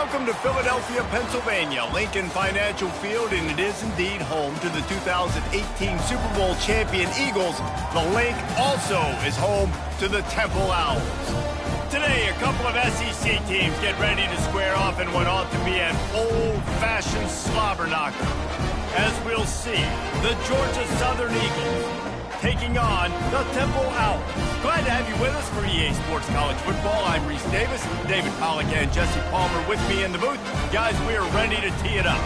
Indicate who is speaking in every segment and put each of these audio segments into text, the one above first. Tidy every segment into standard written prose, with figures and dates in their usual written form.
Speaker 1: Welcome to Philadelphia, Pennsylvania, Lincoln Financial Field, and it is indeed home to the 2018 Super Bowl champion Eagles. The Link also is home to the Temple Owls. Today, a couple of SEC teams get ready to square off in what ought to be an old-fashioned slobber knocker. As we'll see, the Georgia Southern Eagles taking on the Temple Owls. Glad to have you with us for EA Sports College Football. I'm Reese Davis, David Pollack and Jesse Palmer with me in the booth. Guys, we are ready to tee it up.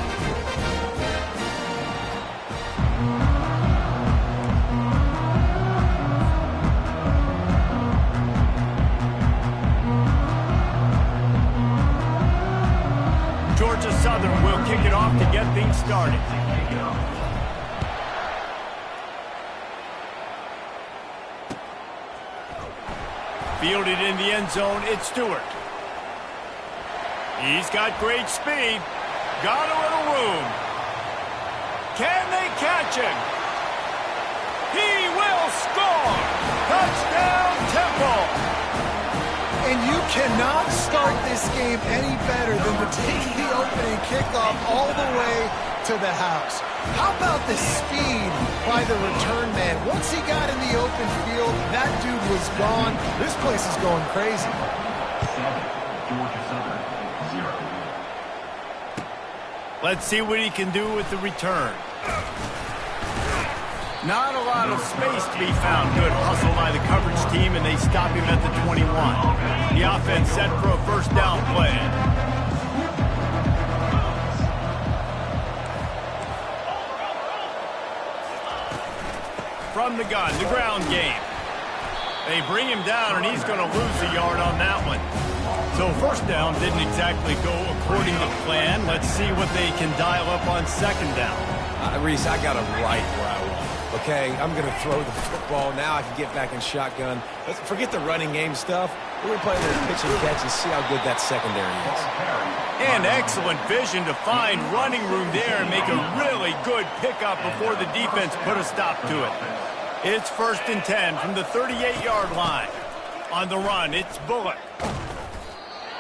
Speaker 1: Georgia Southern will kick it off to get things started. Fielded in the end zone, it's Stewart. He's got great speed. Got a little room. Can they catch him? He will score! Touchdown, Temple!
Speaker 2: And you cannot start this game any better than to take the opening kickoff all the way to the house. How about the speed by the return man? Once he got in the open field, that dude was gone. This place is going crazy.
Speaker 3: Georgia Southern, 0.
Speaker 1: Let's see what he can do with the return. Not a lot of space to be found. Good hustle by the coverage team, and they stop him at the 21. The offense set for a first down play. From the gun, the ground game. They bring him down, and he's going to lose a yard on that one. So first down didn't exactly go according to plan. Let's see what they can dial up on second down.
Speaker 4: Reese, I got him right where I want. Okay, I'm going to throw the football. Now I can get back in shotgun. Let's forget the running game stuff. We're going to play a little pitch and catch and see how good that secondary is.
Speaker 1: And excellent vision to find running room there and make a really good pickup before the defense put a stop to it. It's 1st and 10 from the 38-yard line. On the run, it's Bullock.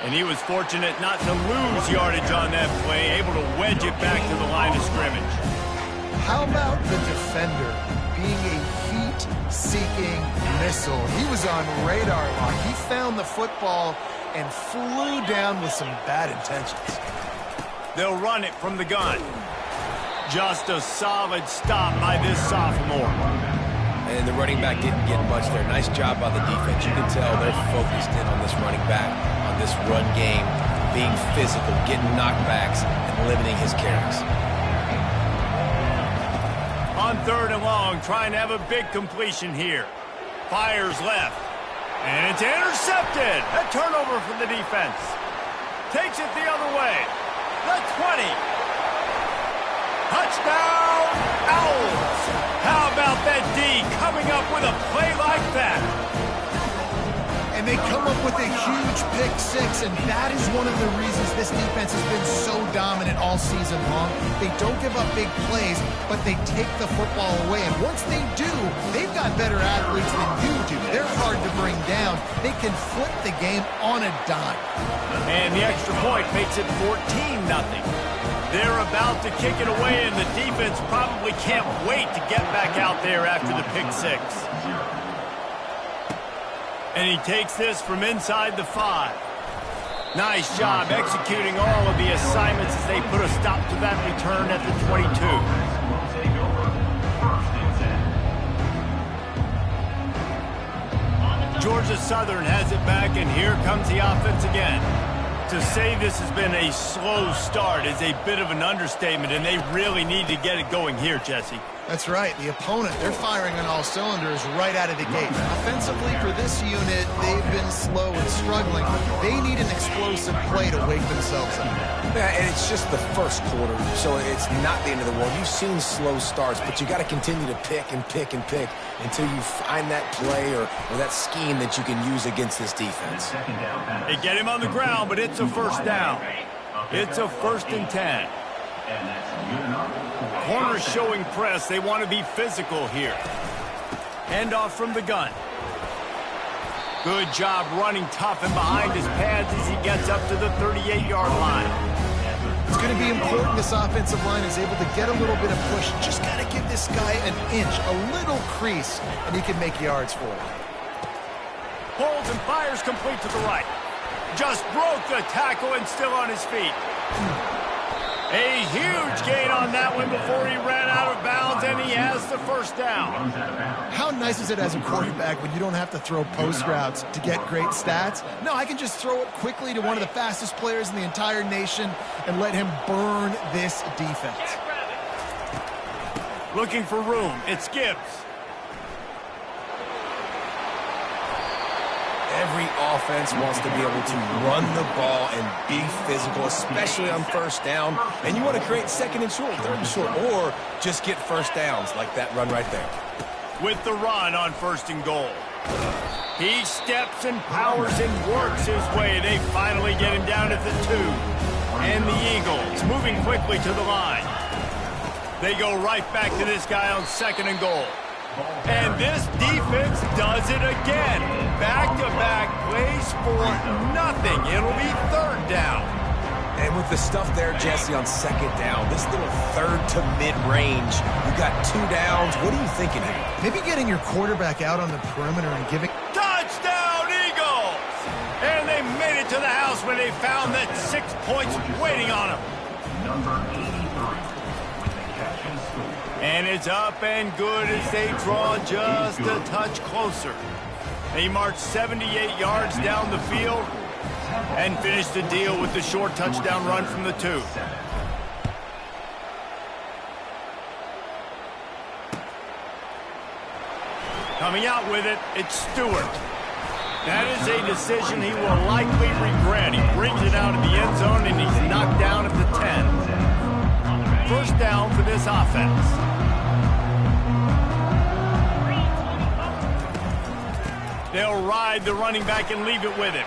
Speaker 1: And he was fortunate not to lose yardage on that play, able to wedge it back to the line of scrimmage.
Speaker 2: How about the defender being a heat-seeking missile? He was on radar lock. He found the football and flew down with some bad intentions.
Speaker 1: They'll run it from the gun. Just a solid stop by this sophomore.
Speaker 4: And the running back didn't get much there. Nice job by the defense. You can tell they're focused in on this running back, on this run game, being physical, getting knockbacks, and limiting his carries.
Speaker 1: On 3rd and long, trying to have a big completion here. Fires left. And it's intercepted. A turnover from the defense. Takes it the other way. The 20. Touchdown, Owls. How about that D coming up with a play like that?
Speaker 2: And they come up with a huge pick six, and that is one of the reasons this defense has been so dominant all season long. They don't give up big plays, but they take the football away. And once they do, they've got better athletes than you do. They're hard to bring down. They can flip the game on a dime.
Speaker 1: And the extra point makes it 14-0. They're about to kick it away, and the defense probably can't wait to get back out there after the pick six. And he takes this from inside the 5. Nice job executing all of the assignments as they put a stop to that return at the 22. Georgia Southern has it back, and here comes the offense again. To say this has been a slow start is a bit of an understatement, and they really need to get it going here, Jesse.
Speaker 2: That's right. The opponent, they're firing on all cylinders right out of the gate. Offensively, for this unit, they've been slow and struggling. They need an explosive play to wake themselves up.
Speaker 4: Yeah, and it's just the first quarter, so it's not the end of the world. You've seen slow starts, but you got to continue to pick and pick and pick until you find that play or that scheme that you can use against this defense.
Speaker 1: They get him on the ground, but it's a first down. It's a 1st and 10. Corners showing press. They want to be physical here. Handoff from the gun. Good job running tough and behind his pads as he gets up to the 38-yard line.
Speaker 2: It's going to be important this offensive line is able to get a little bit of push. Just got to give this guy an inch, a little crease, and he can make yards for it.
Speaker 1: Pulls and fires complete to the right. Just broke the tackle and still on his feet. A huge gain on that one before he ran out of bounds, and he has the first down.
Speaker 2: How nice is it as a quarterback when you don't have to throw post routes to get great stats? No, I can just throw it quickly to one of the fastest players in the entire nation and let him burn this defense.
Speaker 1: Looking for room. It's Gibbs.
Speaker 4: Every offense wants to be able to run the ball and be physical, especially on first down. And you want to create second and short, third and short, or just get first downs like that run right there.
Speaker 1: With the run on first and goal. He steps and powers and works his way. They finally get him down at the 2. And the Eagles moving quickly to the line. They go right back to this guy on second and goal. And this defense does it again. Back-to-back plays for nothing. It'll be third down.
Speaker 4: And with the stuff there, Jesse, on second down, this little third to mid-range, you got 2 downs. What are you thinking here?
Speaker 2: Maybe getting your quarterback out on the perimeter and giving...
Speaker 1: Touchdown, Eagles! And they made it to the house when they found that 6 points waiting on them.
Speaker 3: Number 83 with the catch and score.
Speaker 1: And it's up and good as they draw just a touch closer. They march 78 yards down the field and finish the deal with the short touchdown run from the 2. Coming out with it, it's Stewart. That is a decision he will likely regret. He brings it out of the end zone and he's knocked down at the 10. First down for this offense. They'll ride the running back and leave it with him.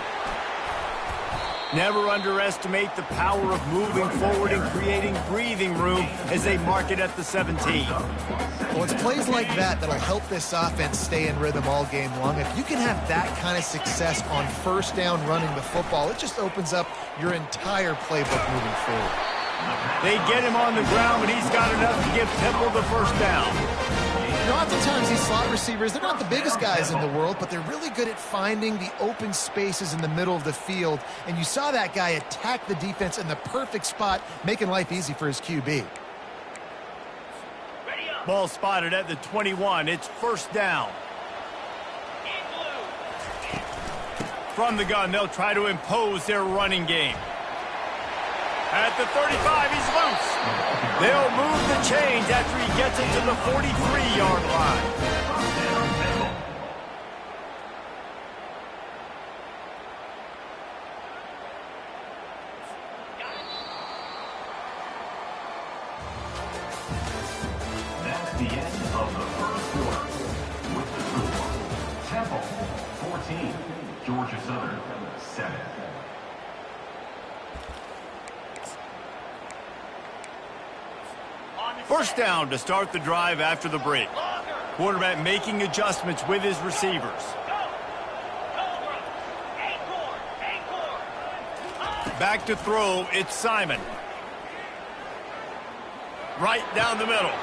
Speaker 1: Never underestimate the power of moving forward and creating breathing room as they mark it at the 17.
Speaker 2: Well, it's plays like that that'll help this offense stay in rhythm all game long. If you can have that kind of success on first down running the football, it just opens up your entire playbook moving forward.
Speaker 1: They get him on the ground, but he's got enough to give Temple the first down.
Speaker 2: You know, oftentimes these slot receivers, they're not the biggest guys in the world, but they're really good at finding the open spaces in the middle of the field. And you saw that guy attack the defense in the perfect spot, making life easy for his QB.
Speaker 1: Ball spotted at the 21. It's first down. From the gun, they'll try to impose their running game. At the 35, he's loose. They'll move the chains after he gets it to the 43-yard line.
Speaker 3: That's the end of the first quarter. With the score, Temple 14, Georgia Southern 7.
Speaker 1: First down to start the drive after the break. Quarterback making adjustments with his receivers. Back to throw, it's Simon. Right down the middle.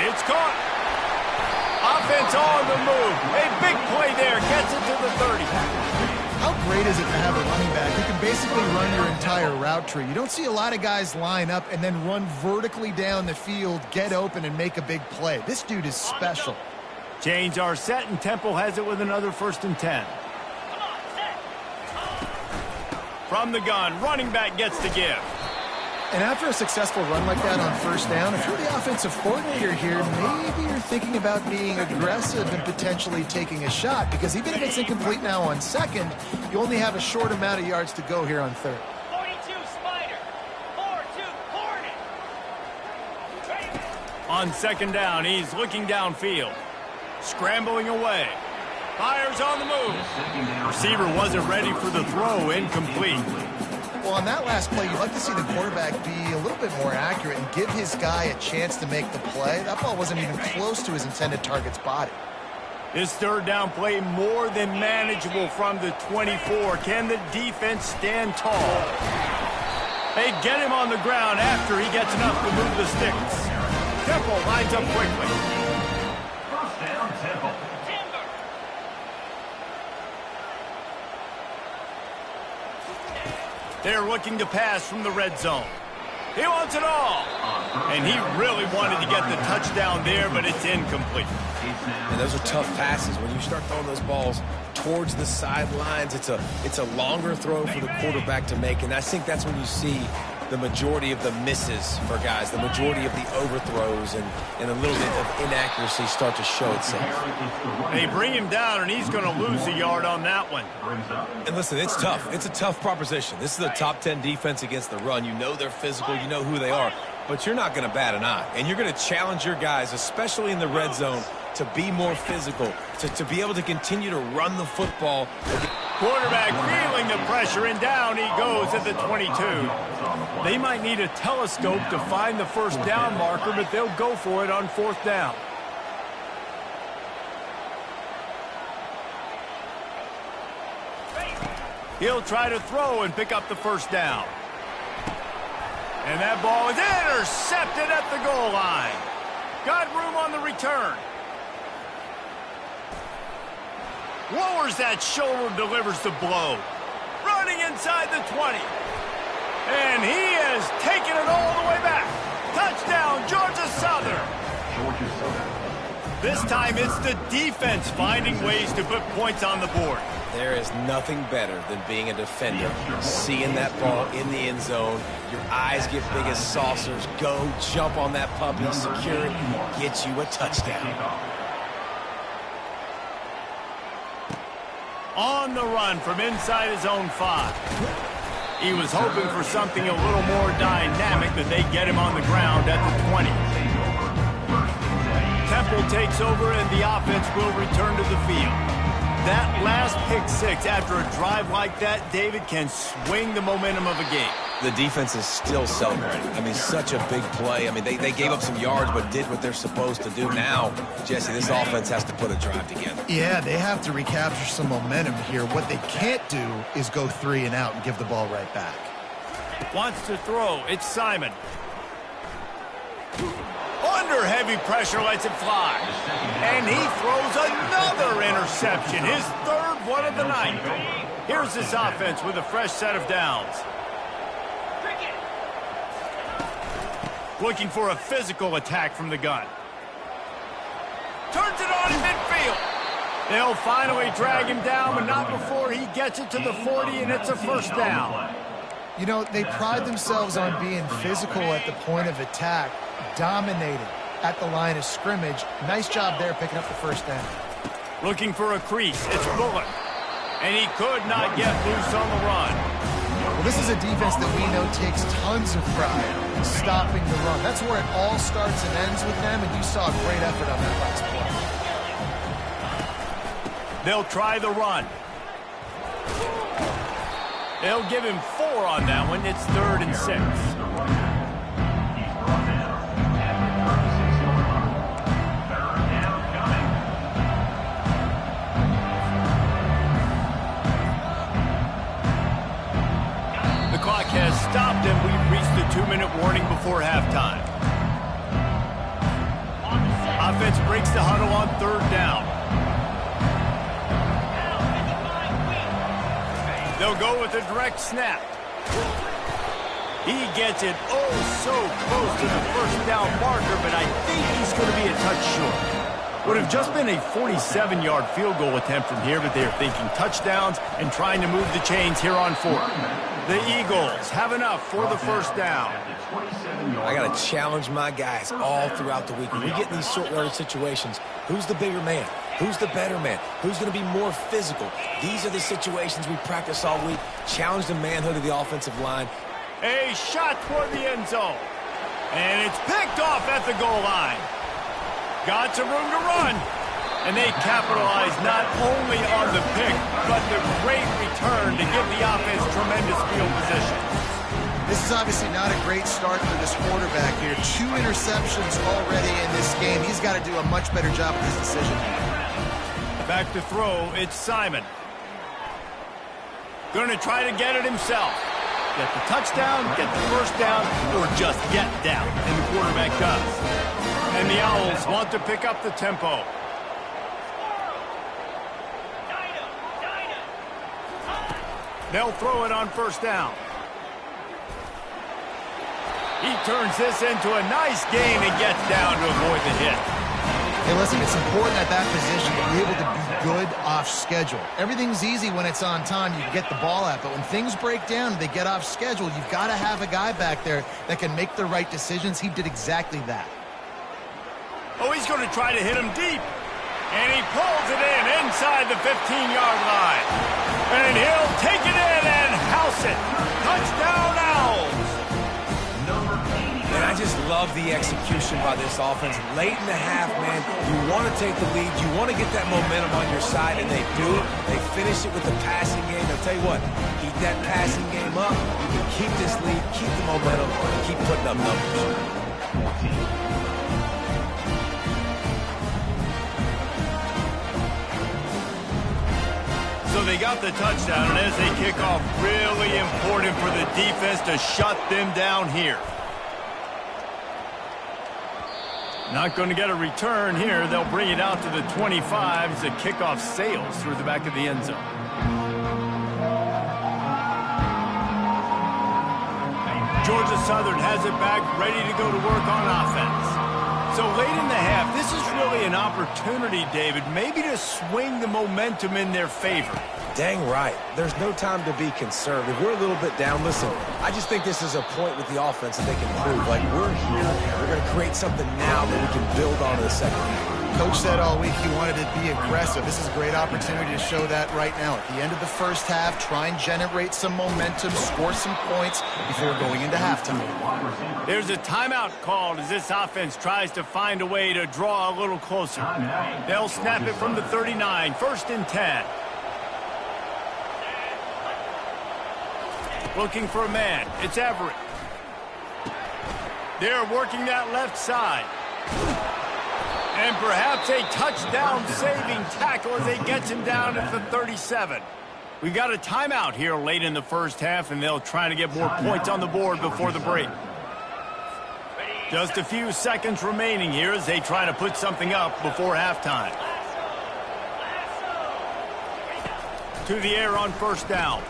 Speaker 1: It's caught. Offense on the move. A big play there. Gets it to the 30.
Speaker 2: How great is it to have a running back who can basically run your entire route tree? You don't see a lot of guys line up and then run vertically down the field, get open, and make a big play. This dude is special.
Speaker 1: Chains are set, and Temple has it with another 1st and 10. From the gun, running back gets the give.
Speaker 2: And after a successful run like that on first down, if you're the offensive coordinator here, maybe you're thinking about being aggressive and potentially taking a shot, because even if it's incomplete now on second, you only have a short amount of yards to go here on third.
Speaker 5: 42 Spider, 4-2 Hornet.
Speaker 1: On second down, he's looking downfield. Scrambling away. Fires on the move. Receiver wasn't ready for the throw, incomplete.
Speaker 2: Well, on that last play, you'd like to see the quarterback be a little bit more accurate and give his guy a chance to make the play. That ball wasn't even close to his intended target's body.
Speaker 1: This third down play more than manageable from the 24. Can the defense stand tall? They get him on the ground after he gets enough to move the sticks. Temple lines up quickly.
Speaker 3: First down, Temple.
Speaker 1: They're looking to pass from the red zone. He wants it all. And he really wanted to get the touchdown there, but it's incomplete.
Speaker 4: And those are tough passes. When you start throwing those balls towards the sidelines, it's a longer throw for the quarterback to make. And I think that's when you see the majority of the misses for guys, the majority of the overthrows and a little bit of inaccuracy start to show itself.
Speaker 1: They bring him down, and he's going to lose a yard on that one.
Speaker 4: And listen, it's tough. It's a tough proposition. This is a top 10 defense against the run. You know they're physical. You know who they are. But you're not going to bat an eye. And you're going to challenge your guys, especially in the red zone, to be more physical, to be able to continue to run the football.
Speaker 1: Quarterback feeling the pressure, and down he goes at the 22. They might need a telescope to find the first down marker, but they'll go for it on fourth down. He'll try to throw and pick up the first down. And that ball is intercepted at the goal line. Got room on the return. Lowers that shoulder, delivers the blow. Running inside the 20. And he has taken it all the way back. Touchdown, Georgia Southern.
Speaker 3: Georgia Southern.
Speaker 1: This time it's the defense finding ways to put points on the board.
Speaker 4: There is nothing better than being a defender, seeing that ball in the end zone. Your eyes get big as saucers. Go, jump on that puppy, secure it, get you a touchdown.
Speaker 1: On the run from inside his own 5. He was hoping for something a little more dynamic, but they get him on the ground at the 20. Temple takes over, and the offense will return to the field. That last pick six after a drive like that, David, can swing the momentum of a game.
Speaker 4: The defense is still celebrating. I mean, such a big play. I mean, they gave up some yards but did what they're supposed to do. Now, Jesse, this offense has to put a drive together.
Speaker 2: Yeah, they have to recapture some momentum here. What they can't do is go 3 and out and give the ball right back.
Speaker 1: Wants to throw. It's Simon. Under heavy pressure, lets it fly. And he throws another interception, his third one of the night. Here's this offense with a fresh set of downs. Looking for a physical attack from the gun. Turns it on in midfield. They'll finally drag him down, but not before he gets it to the 40, and it's a first down.
Speaker 2: You know, they pride themselves on being physical at the point of attack, dominating at the line of scrimmage. Nice job there picking up the first down.
Speaker 1: Looking for a crease. It's Bullock. And he could not get loose on the run.
Speaker 2: Well, this is a defense that we know takes tons of pride stopping the run. That's where it all starts and ends with them, and you saw a great effort on that last play.
Speaker 1: They'll try the run. They'll give him 4 on that one. It's 3rd and 6. The clock has stopped, and we've reached the 2-minute warning before halftime. Offense breaks the huddle on 3rd down. They'll go with a direct snap. He gets it so close to the first down marker, but I think he's going to be a touch short. Would have just been a 47-yard field goal attempt from here, but they are thinking touchdowns and trying to move the chains here on 4th. The Eagles have enough for the first down.
Speaker 4: I got to challenge my guys all throughout the week. When we get in these short yardage situations, who's the bigger man? Who's the better man? Who's going to be more physical? These are the situations we practice all week. Challenge the manhood of the offensive line.
Speaker 1: A shot toward the end zone. And it's picked off at the goal line. Got some room to run. And they capitalize not only on the pick, but the great return to give the offense tremendous field position.
Speaker 2: This is obviously not a great start for this quarterback here. 2 interceptions already in this game. He's got to do a much better job with his decision.
Speaker 1: Back to throw, it's Simon. Going to try to get it himself. Get the touchdown, get the first down, or just get down. And the quarterback does. And the Owls want to pick up the tempo. They'll throw it on first down. He turns this into a nice gain and gets down to avoid the hit.
Speaker 2: Hey, listen, it's important at that position to be able to be good off schedule. Everything's easy when it's on time. You can get the ball out. But when things break down, they get off schedule, you've got to have a guy back there that can make the right decisions. He did exactly that.
Speaker 1: Oh, he's going to try to hit him deep. And he pulls it in inside the 15-yard line. And he'll take it in and house it. Touchdown, Owls.
Speaker 4: And I just love the execution by this offense. Late in the half, man, you want to take the lead. You want to get that momentum on your side, and they do. They finish it with the passing game. I'll tell you what, keep that passing game up. You can keep this lead, keep the momentum, and keep putting up numbers.
Speaker 1: So they got the touchdown, and as they kick off, really important for the defense to shut them down here. Not going to get a return here. They'll bring it out to the 25 as the kickoff sails through the back of the end zone. Georgia Southern has it back, ready to go to work on offense. So late in the half, this is really an opportunity, David, maybe to swing the momentum in their favor.
Speaker 4: Dang right. There's no time to be concerned. If we're a little bit down, listen, I just think this is a point with the offense that they can prove. Like, we're here, we're going to create something now that we can build on to the second half.
Speaker 2: Coach said all week he wanted to be aggressive. This is a great opportunity to show that right now. At the end of the first half, try and generate some momentum, score some points before going into halftime.
Speaker 1: There's a timeout called as this offense tries to find a way to draw a little closer. They'll snap it from the 39, 1st and 10. Looking for a man. It's Everett. They're working that left side. And perhaps a touchdown-saving tackle as they get him down at the 37. We've got a timeout here late in the first half, and they'll try to get more points on the board before the break. Just a few seconds remaining here as they try to put something up before halftime. To the air on first down.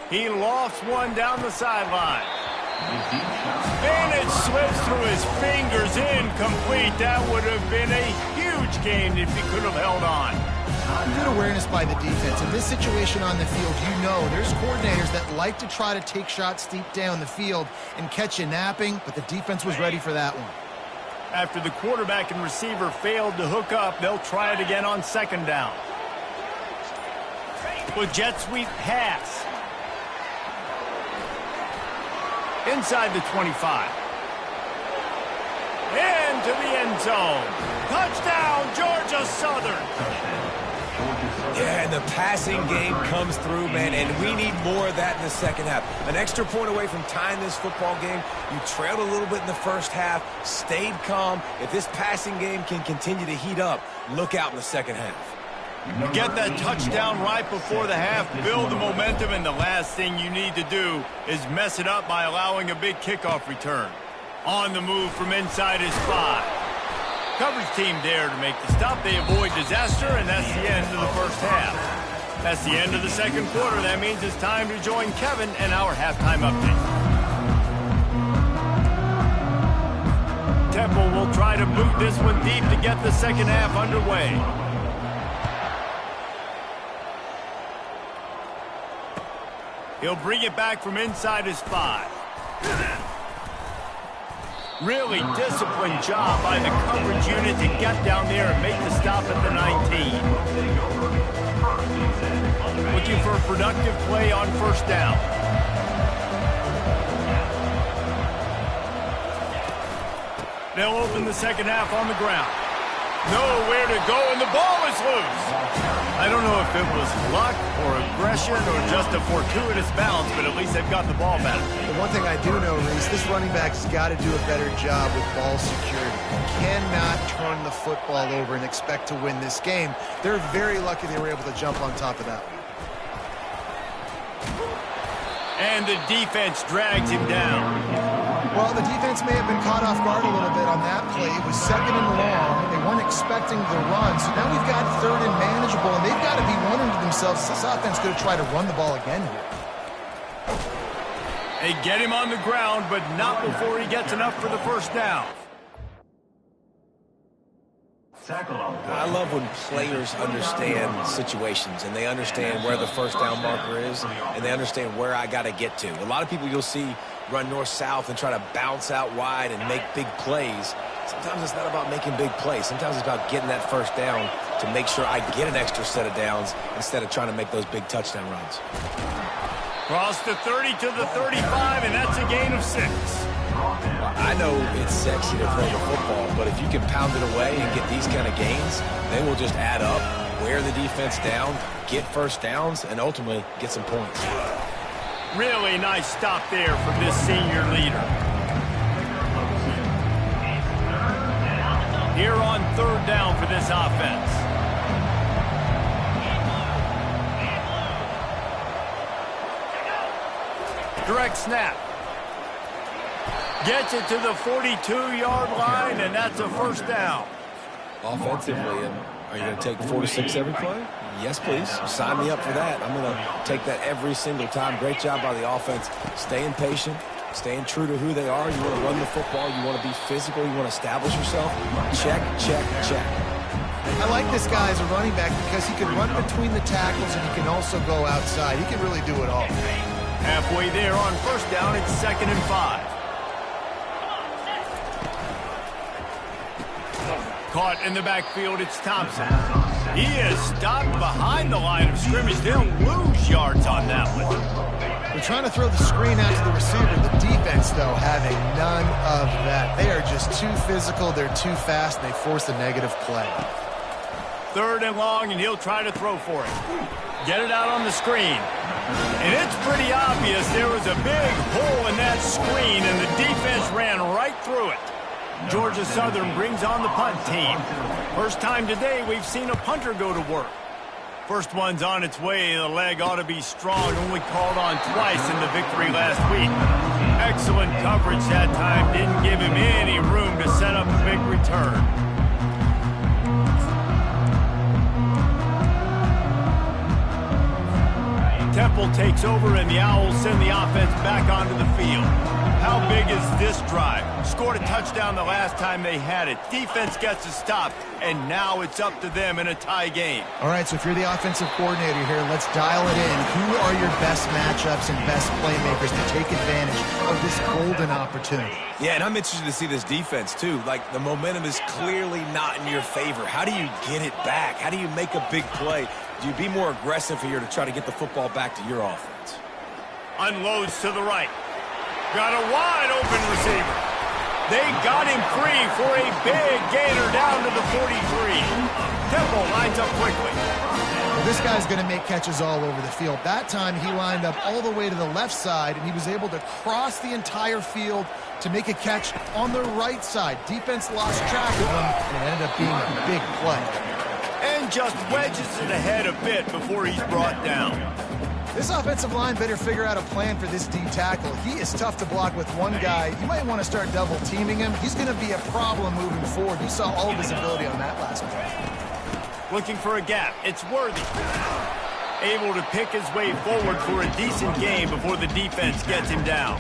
Speaker 1: He lofts one down the sideline. And it slips through his fingers, incomplete. That would have been a huge gain if he could have held on.
Speaker 2: Good awareness by the defense. In this situation on the field, you know there's coordinators that like to try to take shots deep down the field and catch you napping, but the defense was ready for that one.
Speaker 1: After the quarterback and receiver failed to hook up, they'll try it again on second down. With jet sweep pass. Inside the 25. Into the end zone. Touchdown, Georgia Southern.
Speaker 4: Yeah, and the passing game comes through, man, and we need more of that in the second half. An extra point away from tying this football game. You trailed a little bit in the first half, stayed calm. If this passing game can continue to heat up, look out in the second half.
Speaker 1: You get that touchdown right before the half, build the momentum, and the last thing you need to do is mess it up by allowing a big kickoff return. On the move from inside his 5. Coverage team there to make the stop. They avoid disaster, and that's the end of the first half. That's the end of the second quarter. That means it's time to join Kevin and our halftime update. Temple will try to boot this one deep to get the second half underway. He'll bring it back from inside his 5. Really disciplined job by the coverage unit to get down there and make the stop at the 19. Looking for a productive play on first down. They'll open the second half on the ground. Nowhere to go, and the ball is loose. I don't know if it was luck or aggression or just a fortuitous bounce, but at least they've got the ball back.
Speaker 2: The one thing I do know, Reese, this running back's got to do a better job with ball security. You cannot turn the football over and expect to win this game. They're very lucky they were able to jump on top of that one.
Speaker 1: And the defense drags him down.
Speaker 2: Well, the defense may have been caught off guard a little bit on that play. It was 2nd and long. They weren't expecting the run. So now we've got 3rd and manageable, and they've got to be wondering to themselves, is this offense going to try to run the ball again here?
Speaker 1: They get him on the ground, but not before he gets enough for the first down.
Speaker 4: I love when players understand situations and they understand where the first down marker is and they understand where I got to get to. A lot of people you'll see run north-south and try to bounce out wide and make big plays. Sometimes it's not about making big plays. Sometimes it's about getting that first down to make sure I get an extra set of downs instead of trying to make those big touchdown runs.
Speaker 1: Cross the 30 to the 35, and that's a gain of 6.
Speaker 4: I know it's sexy to throw the football, but if you can pound it away and get these kind of gains, they will just add up, wear the defense down, get first downs, and ultimately get some points.
Speaker 1: Really nice stop there from this senior leader. Here on 3rd down for this offense. Direct snap. Gets it to the 42-yard line, and that's a first down.
Speaker 4: Offensively, are you going to take 4 to 6 every play? Yes, please. Sign me up for that. I'm going to take that every single time. Great job by the offense. Staying patient, staying true to who they are. You want to run the football. You want to be physical. You want to establish yourself. Check, check, check.
Speaker 2: I like this guy as a running back because he can run between the tackles and he can also go outside. He can really do it all.
Speaker 1: Halfway there on first down, it's 2nd and 5. Caught in the backfield, it's Thompson. He is stopped behind the line of scrimmage. They'll lose yards on that one.
Speaker 2: They're trying to throw the screen out to the receiver. The defense, though, having none of that. They are just too physical. They're too fast, and they force a negative play.
Speaker 1: 3rd and long, and he'll try to throw for it. Get it out on the screen. And it's pretty obvious there was a big hole in that screen, and the defense ran right through it. Georgia Southern brings on the punt team. First time today we've seen a punter go to work. First one's on its way. The leg ought to be strong. Only called on twice in the victory last week. Excellent coverage that time. Didn't give him any room to set up a big return. Temple takes over, and the Owls send the offense back onto the field. How big is this drive? Scored a touchdown the last time they had it. Defense gets a stop, and now it's up to them in a tie game.
Speaker 2: All right, so if you're the offensive coordinator here, let's dial it in. Who are your best matchups and best playmakers to take advantage of this golden opportunity?
Speaker 4: Yeah, and I'm interested to see this defense, too. Like, the momentum is clearly not in your favor. How do you get it back? How do you make a big play? Do you be more aggressive here to try to get the football back to your offense?
Speaker 1: Unloads to the right. Got a wide open receiver. They got him free for a big gainer down to the 43. Temple lines up quickly.
Speaker 2: Well, this guy's going to make catches all over the field. That time he lined up all the way to the left side, and he was able to cross the entire field to make a catch on the right side. Defense lost track of him, and it ended up being a big play.
Speaker 1: And just wedges it ahead a bit before he's brought down.
Speaker 2: This offensive line better figure out a plan for this D tackle. He is tough to block with one guy. You might want to start double teaming him. He's going to be a problem moving forward. You saw all of his ability on that last play.
Speaker 1: Looking for a gap. It's Worthy. Able to pick his way forward for a decent game before the defense gets him down.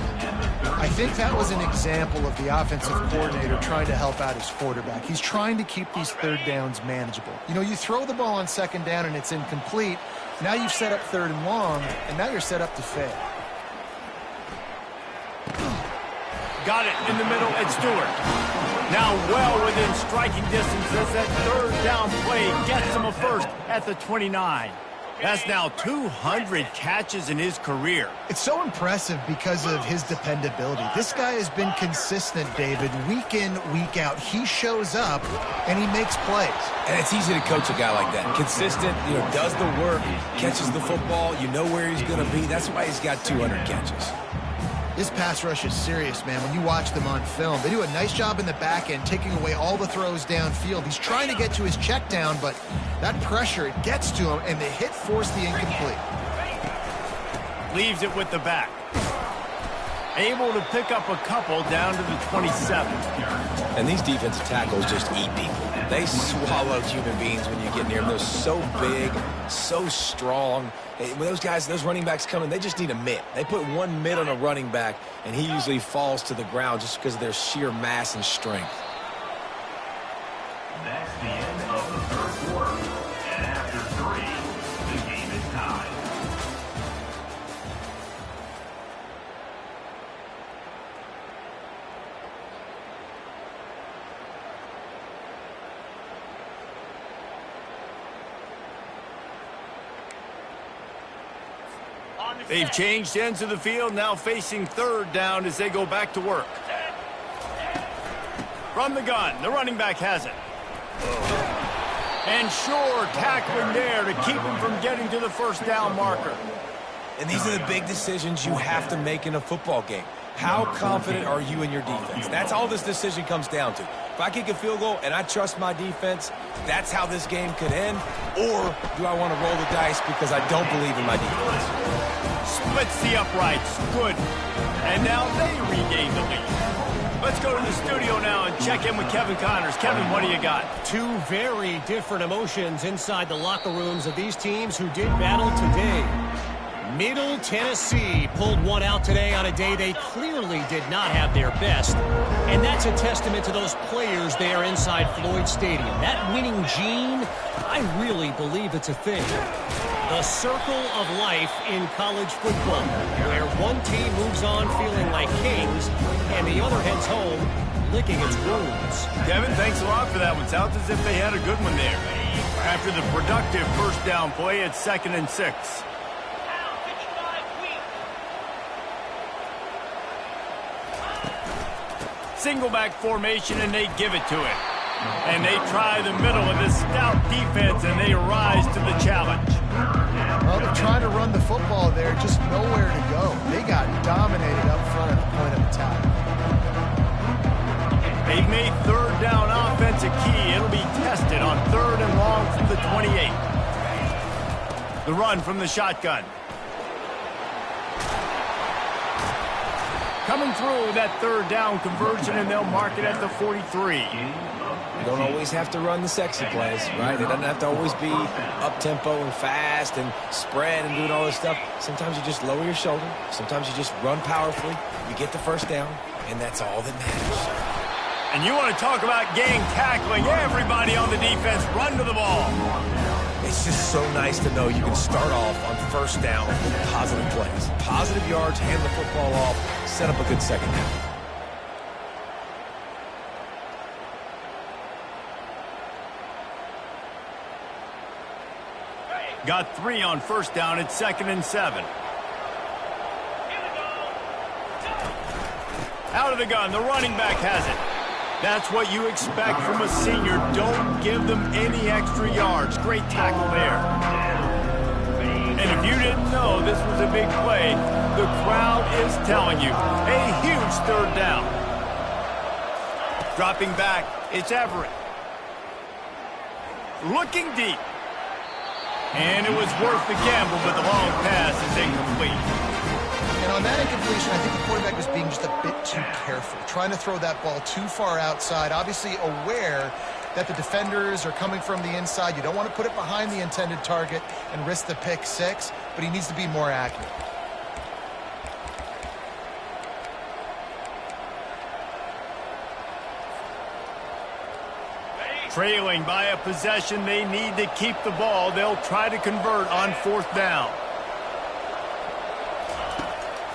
Speaker 2: I think that was an example of the offensive coordinator trying to help out his quarterback. He's trying to keep these 3rd downs manageable. You know, you throw the ball on 2nd down and it's incomplete. Now you've set up 3rd and long, and now you're set up to fail.
Speaker 1: Got it in the middle. It's Stewart. Now well within striking distance as that 3rd down play gets him a first at the 29. That's now 200 catches in his career.
Speaker 2: It's so impressive because of his dependability. This guy has been consistent, David, week in, week out. He shows up, and he makes plays.
Speaker 4: And it's easy to coach a guy like that. Consistent, does the work, catches the football, you know where he's going to be. That's why he's got 200 catches.
Speaker 2: This pass rush is serious, man. When you watch them on film, they do a nice job in the back end, taking away all the throws downfield. He's trying to get to his check down, but that pressure, it gets to him, and the hit forced the incomplete.
Speaker 1: Leaves it with the back. Able to pick up a couple down to the 27.
Speaker 4: And these defensive tackles just eat people. They swallow human beings when you get near them. They're so big, so strong. When those guys, those running backs come in, they just need a mitt. They put one mitt on a running back, and he usually falls to the ground just because of their sheer mass and strength.
Speaker 3: That's the end of the third quarter. And after 3, the game is tied.
Speaker 1: They've changed ends of the field, now facing third down as they go back to work. From the gun, the running back has it. And sure, tackling there to keep him from getting to the first down marker.
Speaker 4: And these are the big decisions you have to make in a football game. How confident are you in your defense? That's all this decision comes down to. If I kick a field goal and I trust my defense, that's how this game could end. Or do I want to roll the dice because I don't believe in my defense?
Speaker 1: Splits the uprights. Good. And now they regain the lead. Let's go to the studio now and check in with Kevin Connors. Kevin, what do you got?
Speaker 6: Two very different emotions inside the locker rooms of these teams who did battle today. Middle Tennessee pulled one out today on a day they clearly did not have their best. And that's a testament to those players there inside Floyd Stadium. That winning gene, I really believe it's a thing. The circle of life in college football, where one team moves on feeling like kings and the other heads home licking its wounds.
Speaker 1: Kevin, thanks a lot for that one. Sounds as if they had a good one there. After the productive first down play, it's 2nd and 6. Single back formation, and they give it to it. And they try the middle of this stout defense, and they rise to the challenge.
Speaker 2: Well, they're trying to run the football there, just nowhere to go. They got dominated up front at the point of attack.
Speaker 1: They've made third down offense a key. It'll be tested on 3rd and long from the 28. The run from the shotgun. Coming through that 3rd down conversion, and they'll mark it at the 43.
Speaker 4: You don't always have to run the sexy plays, right? It doesn't have to always be up-tempo and fast and spread and doing all this stuff. Sometimes you just lower your shoulder. Sometimes you just run powerfully. You get the first down, and that's all that matters.
Speaker 1: And you want to talk about gang tackling. Everybody on the defense run to the ball.
Speaker 4: It's just so nice to know you can start off on first down with positive plays. Positive yards, hand the football off, set up a good second half.
Speaker 1: Got 3 on first down. It's 2nd and 7. Out of the gun, the running back has it. That's what you expect from a senior. Don't give them any extra yards. Great tackle there. And if you didn't know this was a big play, the crowd is telling you. A huge 3rd down. Dropping back, it's Everett. Looking deep. And it was worth the gamble, but the long pass is incomplete.
Speaker 2: And on that incompletion, I think the quarterback was being just a bit too careful, trying to throw that ball too far outside, obviously aware that the defenders are coming from the inside. You don't want to put it behind the intended target and risk the pick 6, but he needs to be more accurate.
Speaker 1: Trailing by a possession, they need to keep the ball. They'll try to convert on 4th down.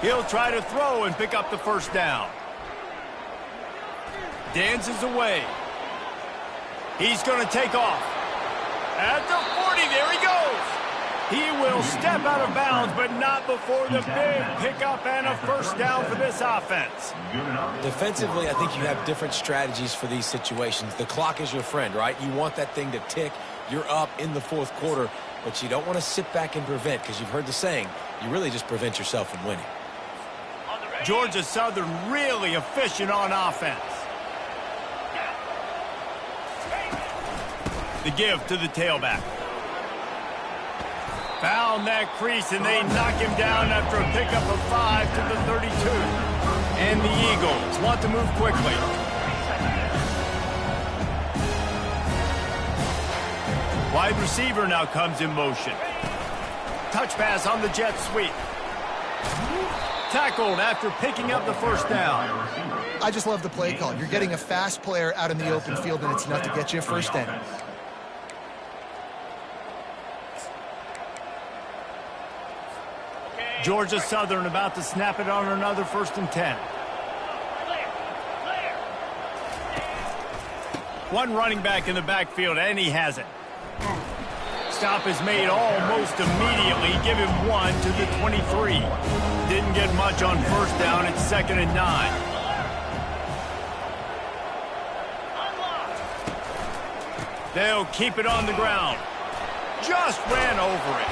Speaker 1: He'll try to throw and pick up the first down. Dances away. He's going to take off. At the 40, there he goes. He will step out of bounds, but not before the big pickup and a first down for this offense.
Speaker 4: Defensively, I think you have different strategies for these situations. The clock is your friend, right? You want that thing to tick. You're up in the fourth quarter, but you don't want to sit back and prevent, because you've heard the saying, you really just prevent yourself from winning.
Speaker 1: Georgia Southern really efficient on offense. The give to the tailback. Found that crease, and they knock him down after a pickup of 5 to the 32. And the Eagles want to move quickly. Wide receiver now comes in motion. Touch pass on the jet sweep. Tackled after picking up the first down.
Speaker 2: I just love the play call. You're getting a fast player out in the open field, and it's enough to get you a first down.
Speaker 1: Georgia Southern about to snap it on another 1st and 10. One running back in the backfield, and he has it. Stop is made almost immediately. Give him 1 to the 23. Didn't get much on first down. It's 2nd and 9. They'll keep it on the ground. Just ran over it.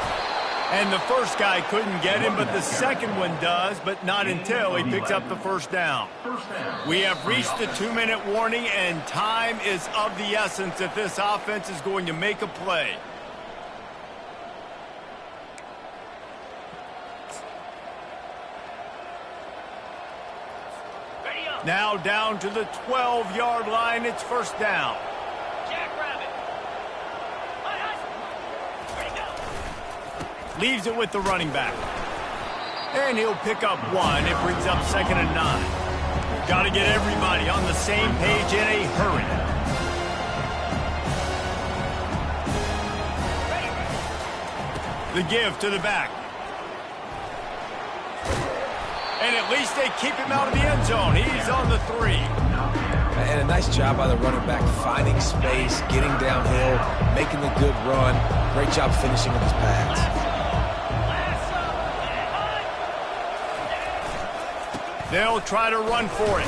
Speaker 1: And the first guy couldn't get him, but the second one does, but not until he picks up the first down. We have reached the 2-minute warning, and time is of the essence if this offense is going to make a play. Now down to the 12-yard line. It's first down. Leaves it with the running back. And he'll pick up 1. It brings up 2nd and 9. Got to get everybody on the same page in a hurry. The give to the back. And at least they keep him out of the end zone. He's on the 3.
Speaker 4: And a nice job by the running back, finding space, getting downhill, making a good run. Great job finishing with his pads.
Speaker 1: They'll try to run for it.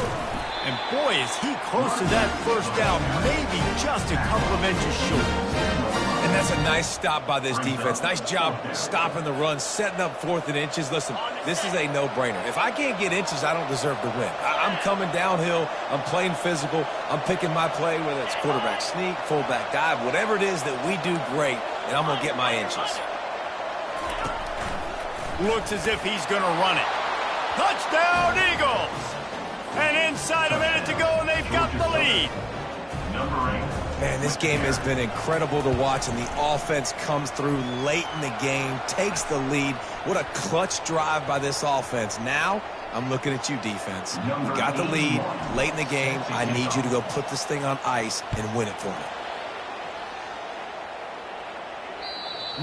Speaker 1: And boy, is he close to that first down, maybe just a couple of inches short.
Speaker 4: And that's a nice stop by this defense. Nice job stopping the run, setting up 4th and inches. Listen, this is a no-brainer. If I can't get inches, I don't deserve to win. I'm coming downhill. I'm playing physical. I'm picking my play, whether it's quarterback sneak, fullback dive, whatever it is that we do great, and I'm going to get my inches.
Speaker 1: Looks as if he's going to run it. Touchdown, Eagles! And inside a minute to go, and they've got the lead.
Speaker 4: Man, this game has been incredible to watch, and the offense comes through late in the game, takes the lead. What a clutch drive by this offense. Now, I'm looking at you, defense. You got the lead late in the game. I need you to go put this thing on ice and win it for me.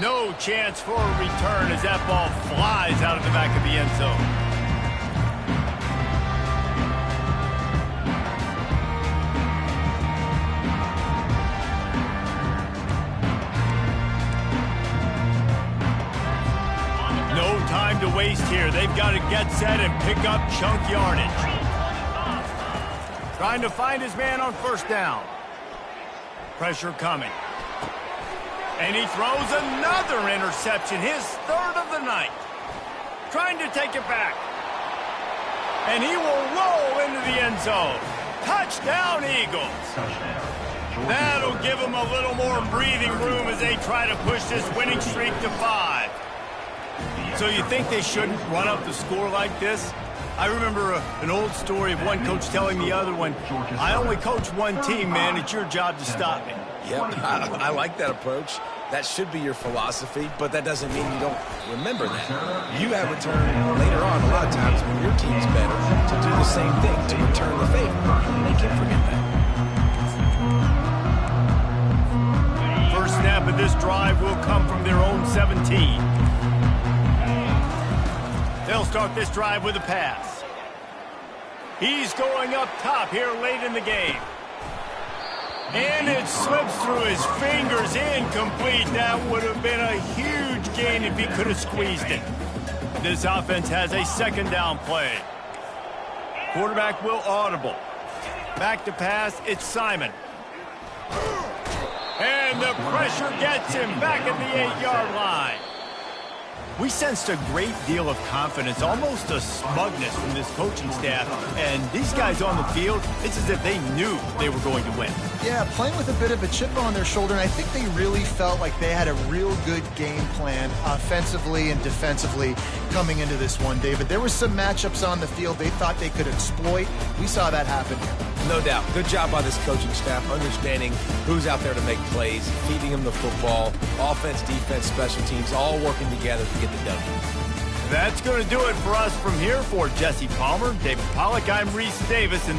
Speaker 1: No chance for a return as that ball flies out of the back of the end zone. To waste here. They've got to get set and pick up chunk yardage. Trying to find his man on first down. Pressure coming. And he throws another interception, his 3rd of the night. Trying to take it back. And he will roll into the end zone. Touchdown, Eagles. That'll give them a little more breathing room as they try to push this winning streak to 5. So you think they shouldn't run up the score like this? I remember an old story of one coach telling the other one, I only coach one team, man. It's your job to stop me.
Speaker 4: Yep, I like that approach. That should be your philosophy, but that doesn't mean you don't remember that. You have returned later on a lot of times when your team's better to do the same thing, to return the favor. They can't forget that.
Speaker 1: First snap of this drive will come from their own 17. They'll start this drive with a pass. He's going up top here late in the game. And it slips through his fingers, incomplete. That would have been a huge gain if he could have squeezed it. This offense has a second down play. Quarterback will audible. Back to pass, it's Simon. And the pressure gets him back at the 8-yard line. We sensed a great deal of confidence, almost a smugness from this coaching staff. And these guys on the field, it's as if they knew they were going to win.
Speaker 2: Yeah, playing with a bit of a chip on their shoulder, and I think they really felt like they had a real good game plan offensively and defensively coming into this one, David. There were some matchups on the field they thought they could exploit. We saw that happen.
Speaker 4: No doubt. Good job by this coaching staff, understanding who's out there to make plays, feeding them the football, offense, defense, special teams, all working together to get the W.
Speaker 1: That's going to do it for us from here. For Jesse Palmer, David Pollack, I'm Reese Davis, and this